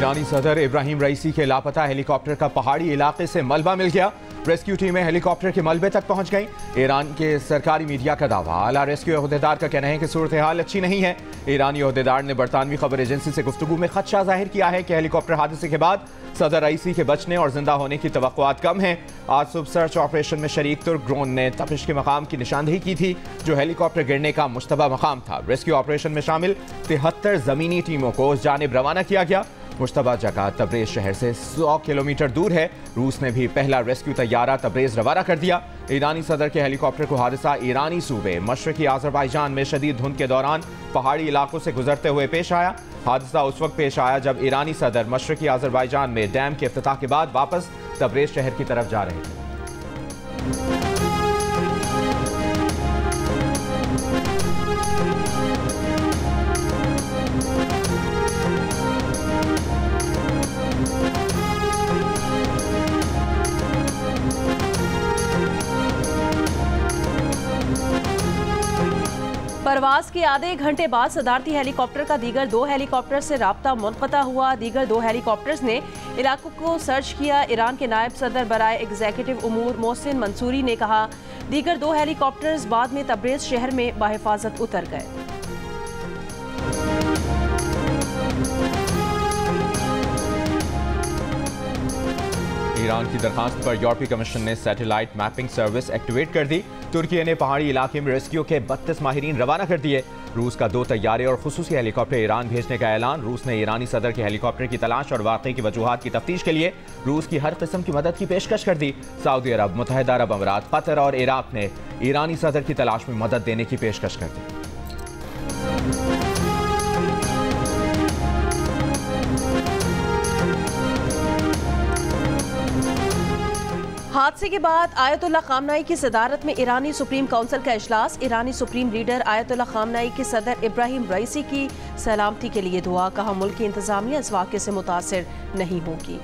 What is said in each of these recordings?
ईरानी सदर इब्राहिम रईसी के लापता हेलीकॉप्टर का पहाड़ी इलाके से मलबा मिल गया। रेस्क्यू टीमें हेलीकॉप्टर के मलबे तक पहुंच गईं। ईरान के सरकारी मीडिया का दावा। आला रेस्क्यू अहदेदार का कहना है कि सूरत हाल अच्छी नहीं है। ईरानी अहदेदार ने बरतानवी खबर एजेंसी से गुफ्तगू में खदशा जाहिर किया है कि हेलीकॉप्टर हादसे के बाद सदर रईसी के बचने और जिंदा होने की तवक्कुआत कम है। आज सुबह सर्च ऑपरेशन में शरीक तुर्क ड्रोन ने तपिश के मकाम की निशानदेही की थी, जो हेलीकॉप्टर गिरने का मुश्तबा मकाम था। रेस्क्यू ऑपरेशन में शामिल 73 जमीनी टीमों को उस जानिब रवाना किया गया। मुश्तबा जगह तबरेज शहर से 100 किलोमीटर दूर है। रूस ने भी पहला रेस्क्यू तैयारा तबरेज रवाना कर दिया। ईरानी सदर के हेलीकॉप्टर को हादसा ईरानी सूबे मशरकी आज़रबाईजान में शदीद धुंध के दौरान पहाड़ी इलाकों से गुजरते हुए पेश आया। हादसा उस वक्त पेश आया जब ईरानी सदर मशरकी आज़रबाईजान में डैम के इफ्तिताह के बाद वापस तबरेज शहर की तरफ जा रहे थे। परवाज के आधे घंटे बाद सदारती हेलीकॉप्टर का दीगर 2 हेलीकॉप्टर से राब्ता मुनक़ता हुआ। दीगर 2 हेलीकॉप्टर्स ने इलाकों को सर्च किया। ईरान के नायब सदर बराए एग्जीक्यूटिव उमूर मोहसिन मंसूरी ने कहा, दीगर 2 हेलीकॉप्टर्स बाद में तबरेज शहर में बाहिफाजत उतर गए। ईरान की दरखास्त पर यूरोपीय कमीशन ने सैटेलाइट मैपिंग सर्विस एक्टिवेट कर दी। तुर्की ने पहाड़ी इलाके में रेस्क्यू के 32 माहिरीन रवाना कर दिए। रूस का 2 तैयारे और खुसूसी हेलीकॉप्टर ईरान भेजने का ऐलान। रूस ने ईरानी सदर के हेलीकॉप्टर की तलाश और वाकई की वजूहात की तफ्तीश के लिए रूस की हर किस्म की मदद की पेशकश कर दी। सऊदी अरब, मुत्तहिदा अरब अमीरात, कतर और इराक ने ईरानी सदर की तलाश में मदद देने की पेशकश कर दी। हादसे के बाद आयतुल्लाह खामनाई की सदारत में ईरानी सुप्रीम काउंसिल का इजलास। ईरानी सुप्रीम लीडर आयतुल्लाह खामनाई की सदर इब्राहिम रईसी की सलामती के लिए दुआ। कहा, मुल्क की इंतजामिया इस वाक़े से मुतासिर नहीं होगी।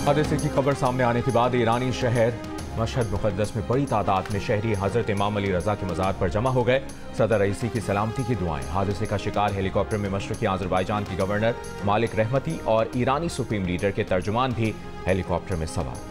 हादसे की खबर सामने आने के बाद ईरानी शहर मशहद मुक़द्दस में बड़ी तादाद में शहरी हज़रत इमाम अली रज़ा के मज़ार पर जमा हो गए। सदर रईसी की सलामती की दुआएं। हादसे का शिकार हेलीकॉप्टर में मशरक़ी आज़रबाईजान की गवर्नर मालिक रहमती और ईरानी सुप्रीम लीडर के तर्जुमान भी हेलीकॉप्टर में सवार।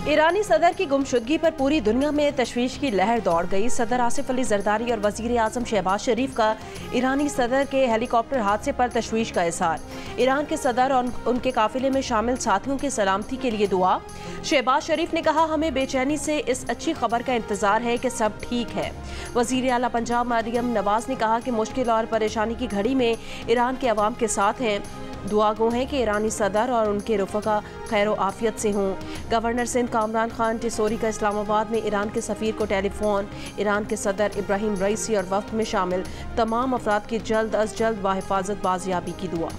ईरानी सदर की गुमशुदगी पर पूरी दुनिया में तशवीश की लहर दौड़ गई। सदर आसिफ अली जरदारी और वजीर आजम शहबाज शरीफ का ईरानी सदर के हेलीकॉप्टर हादसे पर तशवीश का इज़हार। ईरान के सदर और उनके काफिले में शामिल साथियों की सलामती के लिए दुआ। शहबाज शरीफ ने कहा, हमें बेचैनी से इस अच्छी खबर का इंतजार है कि सब ठीक है। वजीर आला पंजाब मरियम नवाज ने कहा कि मुश्किल और परेशानी की घड़ी में ईरान के अवाम के साथ हैं। दुआ गो हैं कि ईरानी सदर और उनके रुफ़क़ा खैर आफियत से हों। गवर्नर सिंध कामरान खान टिसोरी का इस्लामाबाद में ईरान के सफ़ीर को टेलीफोन। ईरान के सदर इब्राहिम रईसी और वफ़द में शामिल तमाम अफराद की जल्द अज जल्द बाहिफाजत बाजियाबी की दुआ।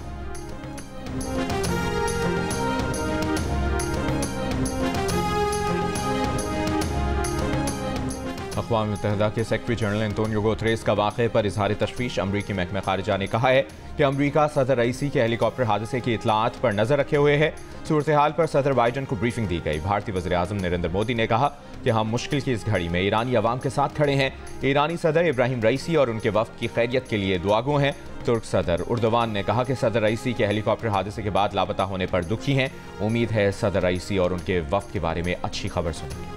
अक़वाम मुत्तहिदा के सेक्रेटरी जनरल एंटोनियो गुतेरेस का वाक़े पर इज़हार तशवीश। अमरीकी महकमा ख़ारिजा ने कहा है कि अमरीका सदर रईसी के हेलीकॉप्टर हादसे की इतलात पर नज़र रखे हुए है। सूरत हाल पर सदर बाइडन को ब्रीफिंग दी गई। भारतीय वज़ीर आज़म नरेंद्र मोदी ने कहा कि हम मुश्किल की इस घड़ी में ईरानी अवाम के साथ खड़े हैं। ईरानी सदर इब्राहिम रईसी और उनके वफ़द की खैरियत के लिए दुआगो हैं। तुर्क सदर उर्दवान ने कहा कि सदर रईसी के हेलीकॉप्टर हादसे के बाद लापता होने पर दुखी हैं। उम्मीद है सदर रईसी और उनके वफ़द के बारे में अच्छी खबर सुनेंगे।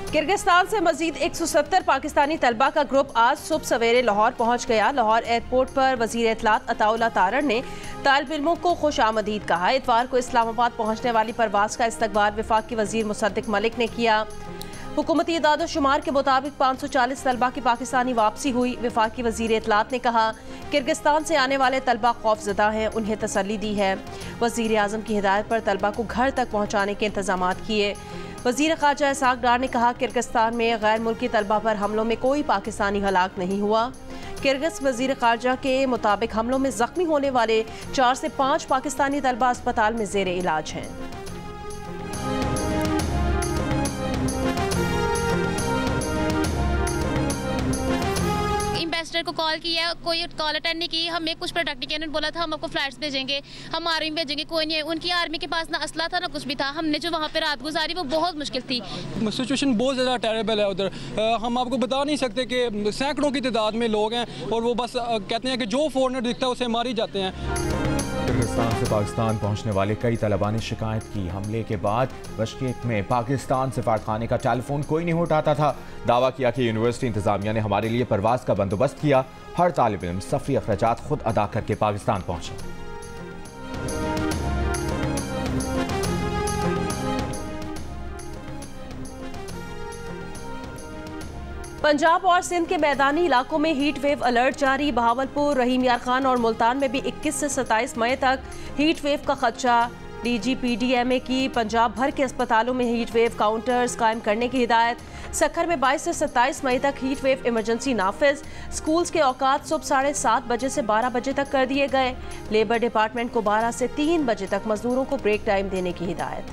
किर्गिस्तान से मजीद 170 पाकिस्तानी तलबा का ग्रुप आज सुबह सवेरे लाहौर पहुंच गया। लाहौर एयरपोर्ट पर वजीर इत्तलात अताउल्लाह तारड़ ने तालिब इल्मों को खुश आमदीद कहा। इतवार को इस्लामाबाद पहुंचने वाली परवाज का इस्तकबाल वफाक के वजीर मुसद्दिक मलिक ने किया। हुकूमती इदाद-ओ-शुमार के मुताबिक 540 तलबा की पाकिस्तानी वापसी हुई। वफाकी वजीर इत्तलात ने कहा, किर्गिस्तान से आने वाले तलबा खौफजदा हैं, उन्हें तसल्ली दी है। वजीर आज़म की हिदायत पर तलबा को घर तक पहुँचाने के इंतजाम किए। वजीर ख़ारजा इसहाक डार ने कहा, किर्गिस्तान में गैर मुल्की तलबा पर हमलों में कोई पाकिस्तानी हलाक नहीं हुआ। किर्गिज़ वजीर ख़ारजा के मुताबिक हमलों में जख्मी होने वाले 4 से 5 पाकिस्तानी तलबा अस्पताल में ज़ेर इलाज हैं। को कॉल किया, कोई कॉल अटेंड नहीं की। हमें कुछ प्रोडक्ट नहीं किया, उन्होंने बोला था हम आपको फ्लैट्स भेजेंगे, हम आर्मी भेजेंगे, कोई नहीं है। उनकी आर्मी के पास ना असला था ना कुछ भी था। हमने जो वहाँ पे रात गुजारी वो बहुत मुश्किल थी। सिचुएशन बहुत ज़्यादा टेरेबल है उधर। हम आपको बता नहीं सकते कि सैकड़ों की तादाद में लोग हैं और वो बस कहते हैं कि जो फॉरनर दिखता है उसे मार ही जाते हैं। किर्गिस्तान से पाकिस्तान पहुंचने वाले कई तलबा ने शिकायत की, हमले के बाद बिश्केक में पाकिस्तान सफारतखाने का टेलीफोन कोई नहीं उठाता था। दावा किया कि यूनिवर्सिटी इंतजामिया ने हमारे लिए परवाज का बंदोबस्त किया। हर तालिब इल्म सफरी अखराजात खुद अदा करके पाकिस्तान पहुंचा। पंजाब और सिंध के मैदानी इलाकों में हीट वेव अलर्ट जारी। बहावलपुर, रहीम यार खान और मुल्तान में भी 21 से 27 मई तक हीट वेव का खदशा। DGPDMA की पंजाब भर के अस्पतालों में हीट वेव काउंटर्स कायम करने की हिदायत। सक्खर में 22 से 27 मई तक हीट वेव इमरजेंसी नाफिज। स्कूल्स के औकात सुबह 7:30 बजे से 12 बजे तक कर दिए गए। लेबर डिपार्टमेंट को 12 से 3 बजे तक मजदूरों को ब्रेक टाइम देने की हिदायत।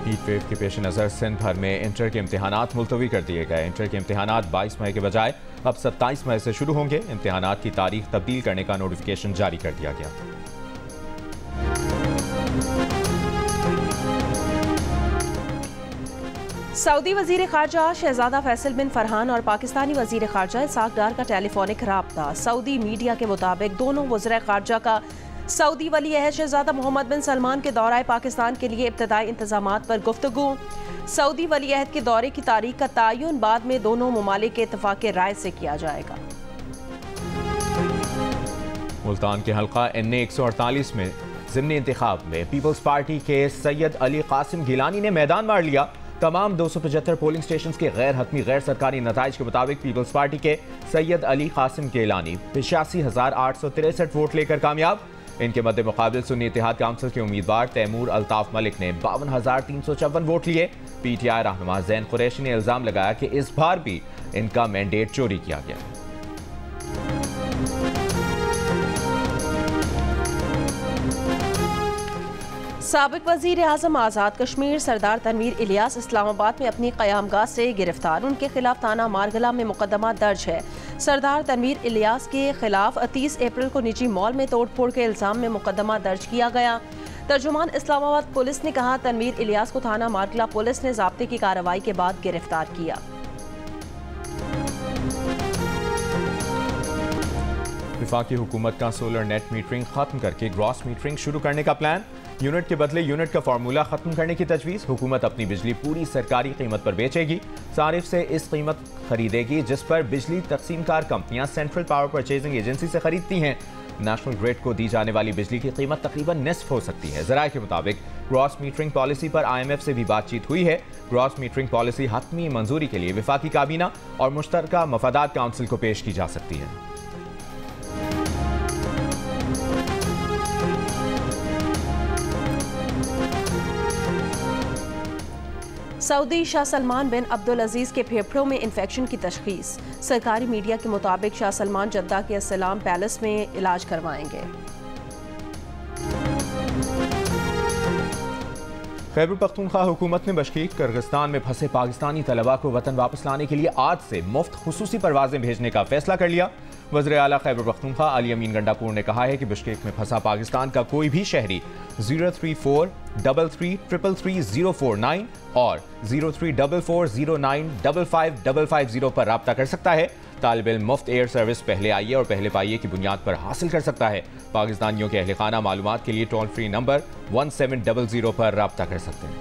हीट वेव के पेश नज़र सिंध भर में इंटर के इम्तिहानात मुलतवी कर दिए गए। इंटर के इम्तिहानात 22 मई के बजाय अब 27 मई से शुरू होंगे। इम्तिहानात की तारीख तब्दील करने का नोटिफिकेशन जारी कर दिया गया। सऊदी वजीर खारजा शहजादा फैसल बिन फरहान और पाकिस्तानी वजीर खारजा इसाक डार का टेलीफोनिक राब्ता। सऊदी मीडिया के मुताबिक दोनों वज़ीर खारजा का सऊदी वली अहद शहजादा मोहम्मद बिन सलमान के दौराए पाकिस्तान के लिए इब्तदाई इंतजामात पर गुफ्तगू। सऊदी वली अहद के दौरे की तारीख का तयन बाद में दोनों ममालिक के इत्तफाक राय से किया जाएगा। मुल्तान के हल्का NA 148 में ज़िमनी इंतखाब में पीपल्स पार्टी के सैयद अली कासिम गिलानी ने मैदान मार लिया। तमाम 275 पोलिंग स्टेशन के गैर हतमी गैर सरकारी नताइज के मुताबिक पीपल्स पार्टी के सैयद अली कासिम गिलानी 85,863 वोट लेकर कामयाब। इनके मद्दे मुकाबिल सुन्नी इत्तेहाद काउंसिल के उम्मीदवार तैमूर अल्ताफ मलिक ने 52,354 वोट लिए। PTI रहनुमा जैन कुरैशी ने इल्जाम लगाया कि इस बार भी इनका मैंडेट चोरी किया गया। साबिक वजीर आजम आज़ाद कश्मीर सरदार तनवीर इलियास इस्लामाबाद में अपनी क़यामगाह से गिरफ्तार। उनके खिलाफ थाना मारगला में मुकदमा दर्ज है। सरदार तनवीर इलियास के खिलाफ 30 अप्रैल को निजी मॉल में तोड़फोड़ के इल्जाम में मुकदमा दर्ज किया गया। तर्जुमान इस्लामाबाद पुलिस ने कहा, तनवीर इलियास को थाना मारगला पुलिस ने ज़ाब्ते की कार्रवाई के बाद गिरफ्तार किया। वफाकी हुकूमत का सोलर नेट मीटरिंग खत्म करके ग्रॉस मीटरिंग शुरू करने का प्लान। यूनिट के बदले यूनिट का फार्मूला खत्म करने की तजवीज़। हुकूमत अपनी बिजली पूरी सरकारी कीमत पर बेचेगी। सारिफ से इस कीमत खरीदेगी जिस पर बिजली तकसीमकार कंपनियां सेंट्रल पावर परचेजिंग एजेंसी से खरीदती हैं। नेशनल ग्रिड को दी जाने वाली बिजली की कीमत तकरीबन निस्फ हो सकती है। ज़राए के मुताबिक ग्रॉस मीटरिंग पॉलिसी पर IMF से भी बातचीत हुई है। ग्रॉस मीटरिंग पॉलिसी हतमी मंजूरी के लिए वफाकी काबीना और मुश्तरका मफादात काउंसिल को पेश की जा सकती है। सऊदी शाह सलमान बिन अब्दुल अजीज के फेफड़ों में इन्फेक्शन की तशखीस। सरकारी मीडिया के मुताबिक शाह सलमान जद्दा के अस्सलाम पैलेस में इलाज करवाएंगे। खैबर पख्तूनख्वा हुकूमत ने बिश्केक किर्गिस्तान में फंसे पाकिस्तानी तलबा को वतन वापस लाने के लिए आज से मुफ्त खुसूसी परवाजें भेजने का फैसला कर लिया। वज़ीर आला खैबर पख्तूनख्वा अली अमीन गंडापुर ने कहा है कि बिश्केक में फंसा पाकिस्तान का कोई भी शहरी 03433330349 और 034409555550 पर रब्ता कर सकता है। तालिब इल्म मुफ्त एयर सर्विस पहले आइए और पहले पाइए की बुनियाद पर हासिल कर सकता है। पाकिस्तानियों के अहले खाना मालूमात के लिए टोल फ्री नंबर 1700 पर रब्ता कर सकते हैं।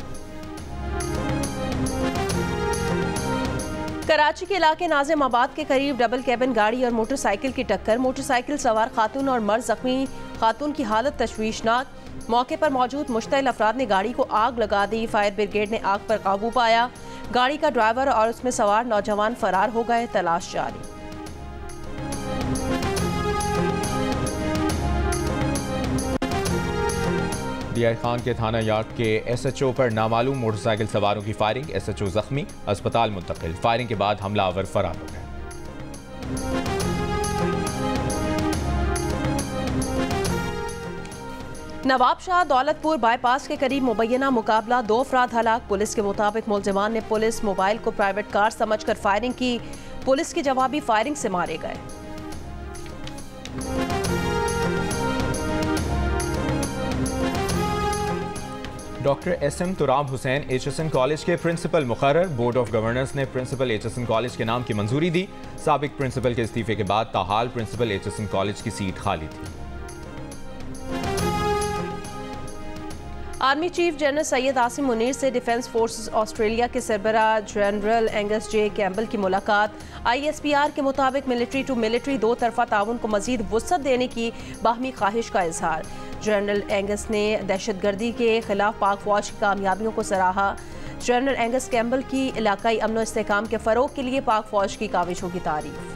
कराची के इलाके नाजिमाबाद के करीब डबल कैबिन गाड़ी और मोटरसाइकिल की टक्कर। मोटरसाइकिल सवार खातून और मर्द जख्मी। खातून की हालत तशवीशनाक। मौके पर मौजूद मुश्तइल अफराद ने गाड़ी को आग लगा दी। फायर ब्रिगेड ने आग पर काबू पाया। गाड़ी का ड्राइवर और उसमें सवार नौजवान फरार हो गए। तलाश जारी। DI खान के थाना यार्ड के SHO पर नामालूम मोटरसाइकिल सवारों की फायरिंग। SHO जख्मी, अस्पताल मुंतकिल। फायरिंग के बाद हमलावर फरार हो गए। नवाब शाह दौलतपुर बाईपास के करीब मुबैना मुकाबला, 2 अफराद हलाक। पुलिस के मुताबिक मुलजिमान ने पुलिस मोबाइल को प्राइवेट कार समझकर फायरिंग की। पुलिस की जवाबी फायरिंग से मारे गए। Doctor SM Turab Hussain HSN college के प्रिंसिपल मुकर्रर। बोर्ड ऑफ गवर्नर्स ने प्रिंसिपल एचएसएन कॉलेज के नाम की मंजूरी दी। साबिक प्रिंसिपल के इस्तीफे के बाद ताहाल प्रिंसिपल एचएसएन कॉलेज की सीट खाली थी। Army chief general Syed Asim Munir से डिफेंस फोर्सेस ऑस्ट्रेलिया के सरबराह जनरल एंगस जे कैम्बल की मुलाकात। ISPR के मुताबिक मिलिट्री टू मिलिट्री 2 तरफा ताउन को मजीद वुसअत देने की बाहमी ख्वाहिश का इजहार। जनरल एंगस ने दहशतगर्दी के खिलाफ पाक फौज की कामयाबियों को सराहा। जनरल एंगस कैम्बल की इलाकाई अमन और इस्तेहकाम के फ़रोग के लिए पाक फौज की काविशों की तारीफ।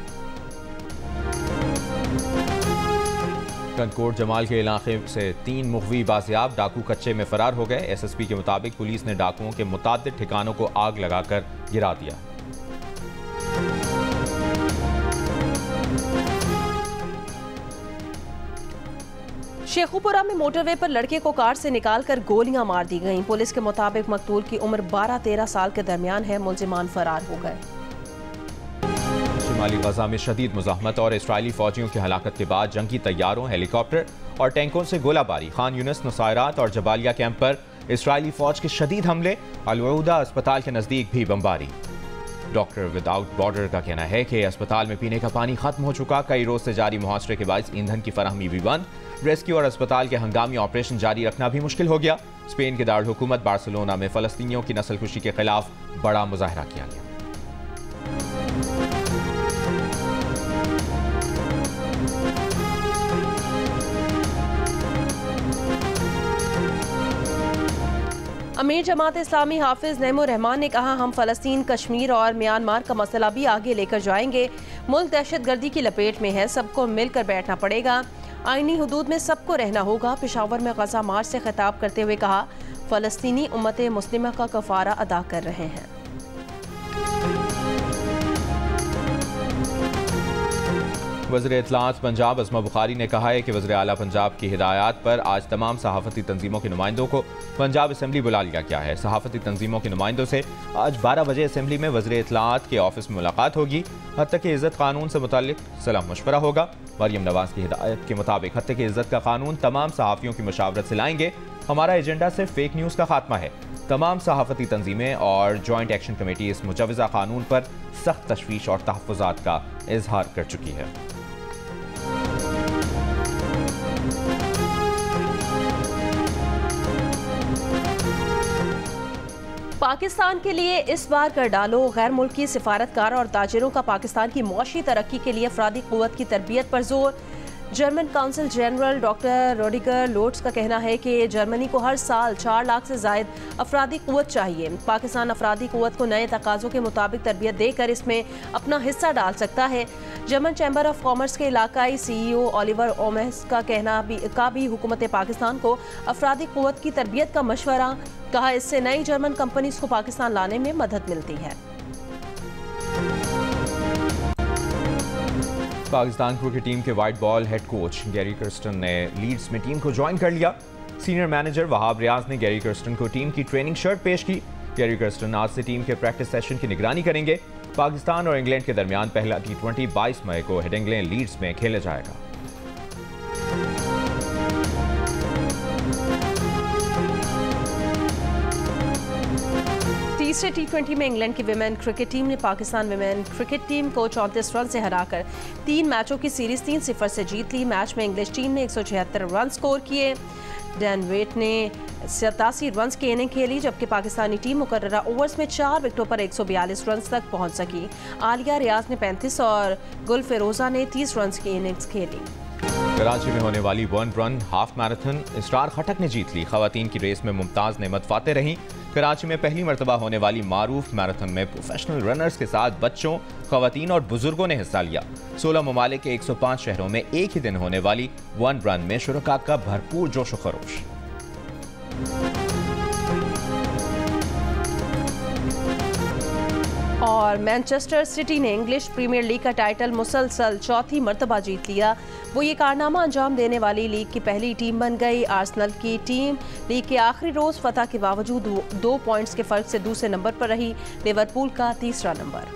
कंदकोट जमाल के इलाके से 3 मुखवी बाजियाब, डाकू कच्चे में फरार हो गए। SSP के मुताबिक पुलिस ने डाकुओं के मुताद्दिद ठिकानों को आग लगाकर गिरा दिया। शेखुपुरा में मोटरवे पर लड़के को कार से निकालकर गोलियां मार दी गईं। पुलिस के मुताबिक मकतूल की उम्र 12-13 साल के दरमियान है। मुलजिमान फरार हो गए। शिमाली गजा में शदीद मुज़ाहमत और इसराइली फौजियों की हलाकत के बाद जंगी तैयारों, हेलीकॉप्टर और टैंकों से गोलाबारी। खान यूनिस, नुसायरात और जबालिया कैंप पर इसराइली फौज के शदीद हमले। अल-उदा अस्पताल के नजदीक भी बमबारी। डॉक्टर विदाउट बॉर्डर का कहना है कि अस्पताल में पीने का पानी खत्म हो चुका। कई रोज से जारी मुहासरे के बायस ईंधन की फराहमी भी बंद। रेस्क्यू और अस्पताल के हंगामी ऑपरेशन जारी रखना भी मुश्किल हो गया। स्पेन के दारुल हुकूमत बार्सिलोना में फलस्तीनियों की नस्लकुशी के खिलाफ बड़ा मुजाहरा किया गया। अमीर जमात इस्लामी हाफिज नईमुर रहमान ने कहा, हम फ़लस्तीन, कश्मीर और म्यांमार का मसला भी आगे लेकर जाएंगे। मुल्क दहशतगर्दी की लपेट में है, सबको मिलकर बैठना पड़ेगा। आईनी हुदूद में सबको रहना होगा। पेशावर में गजा मार्च से खिताब करते हुए कहा, फ़लस्तीनी उम्मत मुस्लिमा का कफ़ारा अदा कर रहे हैं। वज़ीर इत्तलाआत पंजाब अज़मा बुखारी ने कहा है कि वज़ीर आला पंजाब की हिदायत पर आज तमाम सहाफ़ती तंजीमों के नुमाइंदों को पंजाब असम्बली बुला लिया गया है। सहाफ़ती तंजीमों के नुमाइंदों से आज 12 बजे असम्बली में वज़ीर इत्तलाआत के ऑफिस में मुलाकात होगी। हत्या की इज़्ज़त कानून से मुताल्लिक सलाह मशवरा होगा। मरियम नवाज की हिदायत के मुताबिक हत्या की इज़्ज़त का कानून तमाम सहाफ़ियों की मशावरत से लाएंगे। हमारा एजेंडा सिर्फ फेक न्यूज़ का खात्मा है। तमाम सहाफ़ती तंजीमें और जॉइंट एक्शन कमेटी इस मुजवज़ा कानून पर सख्त तशवीश और तहफ़्फ़ुज़ात का इजहार कर चुकी है। पाकिस्तान के लिए इस बार कर डालो। गैर मुल्की सिफारतकार और ताजिरों का पाकिस्तान की मुआशी तरक्की के लिए अफरादी क़ुव्वत की तरबियत पर जोर। German council general doctor Rudiger Lotz का कहना है कि जर्मनी को हर साल 4 लाख से ज़ायद अफरादी क़ुव्वत चाहिए। पाकिस्तान अफरादी क़ुव्वत को नए तकाज़ों के मुताबिक तरबियत देकर इसमें अपना हिस्सा डाल सकता है। जर्मन चैम्बर ऑफ कॉमर्स के इलाकाई CEO ओलिवर ओमेस का कहना भी हुकूमत पाकिस्तान को अफरादी क़ुव्वत की तरबियत का मशवरा। कहा, इससे नई जर्मन कंपनीज को पाकिस्तान लाने में मदद मिलती है। पाकिस्तान क्रिकेट टीम के white ball head coach Gary Kirsten ने लीड्स में टीम को ज्वाइन कर लिया। सीनियर मैनेजर वहाब रियाज ने गैरी कर्स्टन को टीम की ट्रेनिंग शर्ट पेश की। गैरी कर्स्टन आज से टीम के प्रैक्टिस सेशन की निगरानी करेंगे। पाकिस्तान और इंग्लैंड के दरमियान पहला T20 22 मई को हेडिंग्ले लीड्स में खेला जाएगा। तीसरे T20 में इंग्लैंड की विमेन क्रिकेट टीम ने पाकिस्तान विमेन क्रिकेट टीम को 34 रन से हराकर 3 मैचों की सीरीज 3-0 से जीत ली। मैच में इंग्लिश टीम ने 176 रन स्कोर किए। डैन वेट ने 87 रन की इनिंग खेली, जबकि पाकिस्तानी टीम मुकर्ररा ओवर्स में 4 विकेटों पर 142 रन तक पहुंच सकी। आलिया रियाज ने 35 और गुल फिरोजा ने 30 रन की इनिंग्स खेली। कराची में होने वाली 1 रन हाफ मैराथन इसरार खटक ने जीत ली। खवातीन की रेस में मुमताज नेमत फाते रहीं। कराची में पहली मरतबा होने वाली मारूफ मैराथन में प्रोफेशनल रनर्स के साथ बच्चों, खवातीन और बुजुर्गों ने हिस्सा लिया। 16 ममालिक के 105 शहरों में एक ही दिन होने वाली 1 रन में शुरका का भरपूर जोश व खरोश। और और मैनचेस्टर सिटी ने इंग्लिश प्रीमियर लीग का टाइटल मुसलसल चौथी मर्तबा जीत लिया। वो ये कारनामा अंजाम देने वाली लीग की पहली टीम बन गई। आर्सेनल की टीम लीग के आखिरी रोज फतह के बावजूद 2 पॉइंट्स के फर्क से दूसरे नंबर पर रही। लिवरपूल का तीसरा नंबर।